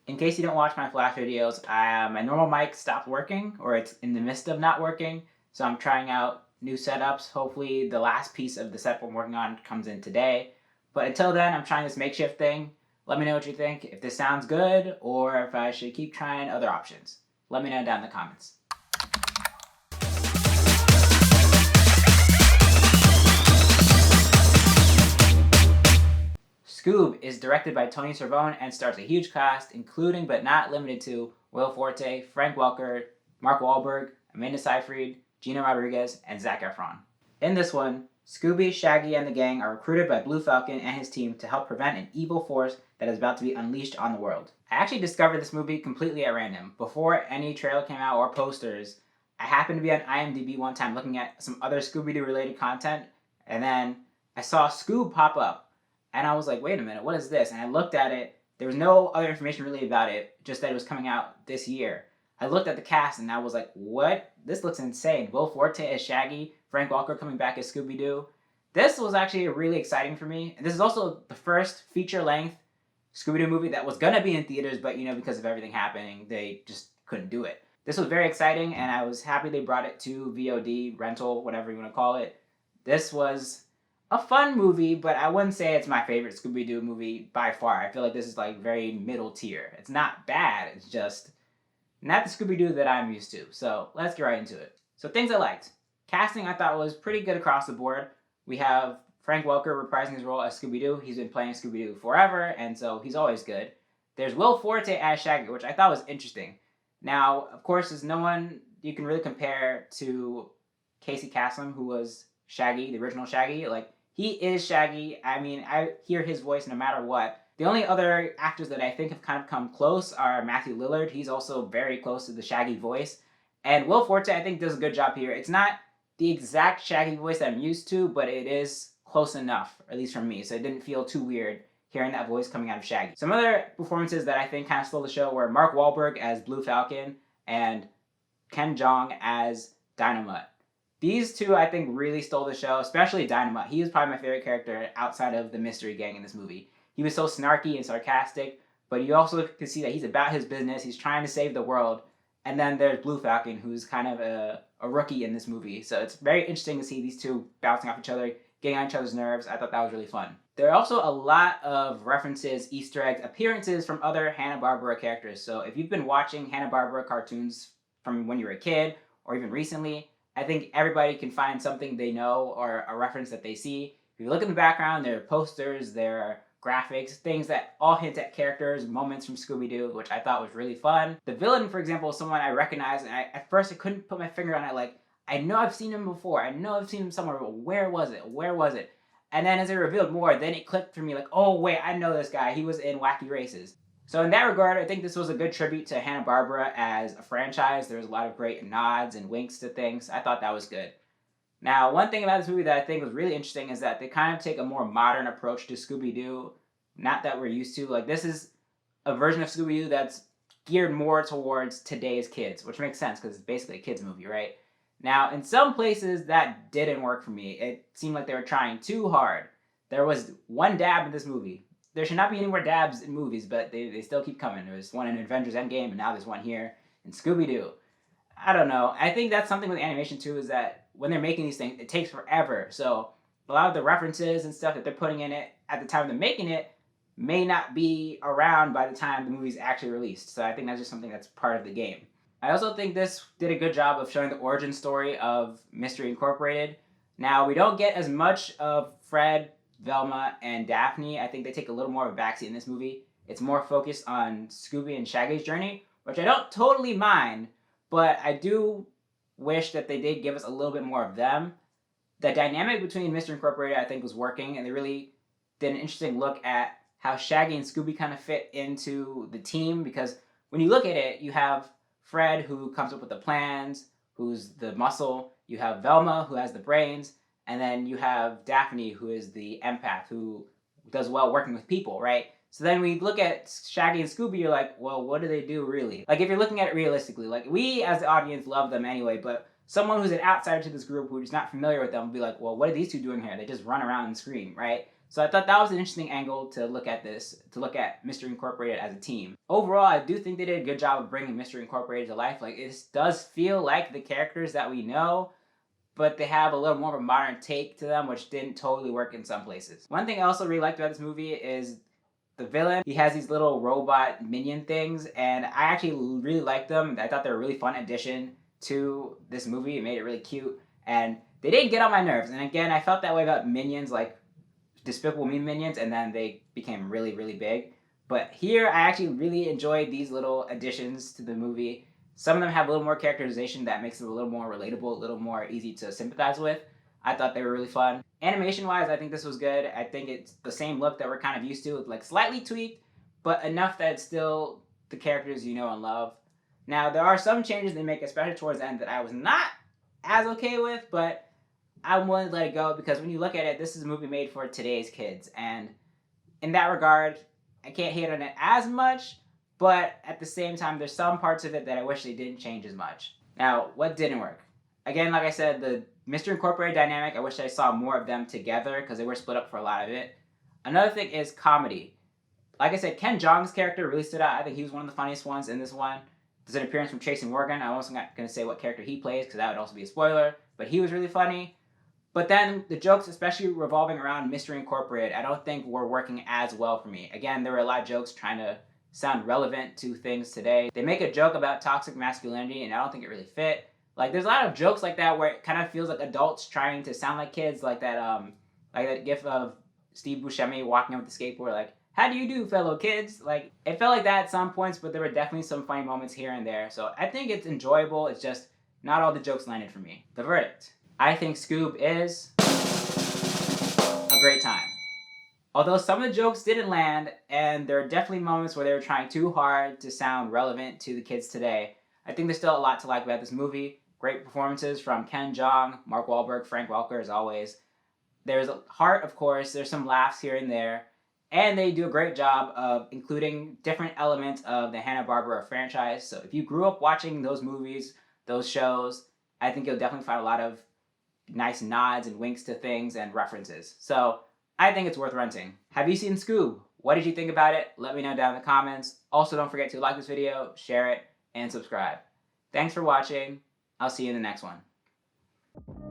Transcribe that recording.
In case you don't watch my Flash videos, my normal mic stopped working, or it's in the midst of not working, so I'm trying out new setups. Hopefully the last piece of the setup I'm working on comes in today. But until then, I'm trying this makeshift thing. Let me know what you think, if this sounds good, or if I should keep trying other options. Let me know down in the comments. Scoob is directed by Tony Cervone and stars a huge cast, including but not limited to Will Forte, Frank Welker, Mark Wahlberg, Amanda Seyfried, Gina Rodriguez, and Zac Efron. In this one, Scooby, Shaggy, and the gang are recruited by Blue Falcon and his team to help prevent an evil force that is about to be unleashed on the world. I actually discovered this movie completely at random. Before any trailer came out or posters, I happened to be on IMDb one time looking at some other Scooby-Doo related content, and then I saw Scoob pop up. And I was like, wait a minute, what is this? And I looked at it. There was no other information really about it, just that it was coming out this year. I looked at the cast and I was like, what? This looks insane. Will Forte as Shaggy, Frank Welker coming back as Scooby-Doo. This was actually really exciting for me. And this is also the first feature-length Scooby-Doo movie that was going to be in theaters, but because of everything happening, they just couldn't do it. This was very exciting, and I was happy they brought it to VOD, rental, whatever you want to call it. This was a fun movie, but I wouldn't say it's my favorite Scooby-Doo movie by far. I feel like this is like very middle tier. It's not bad, it's just not the Scooby-Doo that I'm used to. So let's get right into it. So things I liked. Casting I thought was pretty good across the board. We have Frank Welker reprising his role as Scooby-Doo. He's been playing Scooby-Doo forever, and so he's always good. There's Will Forte as Shaggy, which I thought was interesting. Now, of course, there's no one you can really compare to Casey Kasem, who was Shaggy, the original Shaggy. Like, he is Shaggy. I mean, I hear his voice no matter what. The only other actors that I think have kind of come close are Matthew Lillard. He's also very close to the Shaggy voice. And Will Forte, I think, does a good job here. It's not the exact Shaggy voice that I'm used to, but it is close enough, at least for me. So it didn't feel too weird hearing that voice coming out of Shaggy. Some other performances that I think kind of stole the show were Mark Wahlberg as Blue Falcon and Ken Jeong as Dynamite. These two, I think, really stole the show, especially Dynamite. He was probably my favorite character outside of the Mystery Gang in this movie. He was so snarky and sarcastic, but you also could see that he's about his business. He's trying to save the world. And then there's Blue Falcon, who's kind of a rookie in this movie. So it's very interesting to see these two bouncing off each other, getting on each other's nerves. I thought that was really fun. There are also a lot of references, Easter eggs, appearances from other Hanna-Barbera characters. So if you've been watching Hanna-Barbera cartoons from when you were a kid, or even recently, I think everybody can find something they know or a reference that they see. If you look in the background, there are posters, there are graphics, things that all hint at characters, moments from Scooby-Doo, which I thought was really fun. The villain, for example, is someone I recognize, and at first I couldn't put my finger on it. Like, I know I've seen him before. I know I've seen him somewhere, but where was it? Where was it? And then as it revealed more, then it clicked for me like, oh wait, I know this guy. He was in Wacky Races. So in that regard, I think this was a good tribute to Hanna-Barbera as a franchise. There was a lot of great nods and winks to things. I thought that was good. Now, one thing about this movie that I think was really interesting is that they kind of take a more modern approach to Scooby-Doo. Not that we're used to. Like, this is a version of Scooby-Doo that's geared more towards today's kids, which makes sense because it's basically a kids movie, right? Now, in some places, that didn't work for me. It seemed like they were trying too hard. There was one dab in this movie. There should not be any more dabs in movies, but they still keep coming. There was one in Avengers Endgame, and now there's one here in Scooby-Doo. I don't know. I think that's something with animation, too, is that when they're making these things, it takes forever. So a lot of the references and stuff that they're putting in it at the time they're making it may not be around by the time the movie's actually released. So I think that's just something that's part of the game. I also think this did a good job of showing the origin story of Mystery Incorporated. Now, we don't get as much of Fred, Velma, and Daphne. I think they take a little more of a backseat in this movie. It's more focused on Scooby and Shaggy's journey, which I don't totally mind, but I do wish that they did give us a little bit more of them. The dynamic between Mystery Incorporated, I think, was working, and they really did an interesting look at how Shaggy and Scooby kind of fit into the team, because when you look at it, you have Fred, who comes up with the plans, who's the muscle. You have Velma, who has the brains. And then you have Daphne, who is the empath, who does well working with people, right? So then we look at Shaggy and Scooby, you're like, well, what do they do really? Like, if you're looking at it realistically, like, we as the audience love them anyway, but someone who's an outsider to this group who's not familiar with them will be like, well, what are these two doing here? They just run around and scream, right? So I thought that was an interesting angle to look at this, to look at Mystery Incorporated as a team. Overall, I do think they did a good job of bringing Mystery Incorporated to life. Like, it does feel like the characters that we know, but they have a little more of a modern take to them, which didn't totally work in some places. One thing I also really liked about this movie is the villain. He has these little robot minion things, and I actually really liked them. I thought they were a really fun addition to this movie. It made it really cute, and they didn't get on my nerves. And again, I felt that way about Minions, like Despicable Me Minions, and then they became really, really big. But here, I actually really enjoyed these little additions to the movie. Some of them have a little more characterization that makes it a little more relatable, a little more easy to sympathize with. I thought they were really fun. Animation-wise, I think this was good. I think it's the same look that we're kind of used to, like slightly tweaked, but enough that it's still the characters you know and love. Now, there are some changes they make, especially towards the end, that I was not as okay with, but I'm willing to let it go because when you look at it, this is a movie made for today's kids. And in that regard, I can't hate on it as much, but at the same time, there's some parts of it that I wish they didn't change as much. Now, what didn't work? Again, like I said, the Mr. Incorporated dynamic, I wish I saw more of them together because they were split up for a lot of it. Another thing is comedy. Like I said, Ken Jeong's character really stood out. I think he was one of the funniest ones in this one. There's an appearance from Tracy Morgan. I'm also not going to say what character he plays because that would also be a spoiler, but he was really funny. But then the jokes, especially revolving around Mystery Incorporated, I don't think were working as well for me. Again, there were a lot of jokes trying to sound relevant to things today. They make a joke about toxic masculinity, and I don't think it really fit. Like, there's a lot of jokes like that where it kind of feels like adults trying to sound like kids, like that gif of Steve Buscemi walking up with the skateboard, like, "How do you do, fellow kids?" Like, it felt like that at some points, but there were definitely some funny moments here and there. So I think it's enjoyable. It's just not all the jokes landed for me. The verdict. I think Scoob is a great time. Although some of the jokes didn't land, and there are definitely moments where they were trying too hard to sound relevant to the kids today, I think there's still a lot to like about this movie. Great performances from Ken Jeong, Mark Wahlberg, Frank Welker as always. There's a heart, of course, there's some laughs here and there, and they do a great job of including different elements of the Hanna-Barbera franchise. So if you grew up watching those movies, those shows, I think you'll definitely find a lot of nice nods and winks to things and references. So I think it's worth renting. Have you seen Scoob? What did you think about it? Let me know down in the comments. Also, don't forget to like this video, share it, and subscribe. Thanks for watching. I'll see you in the next one.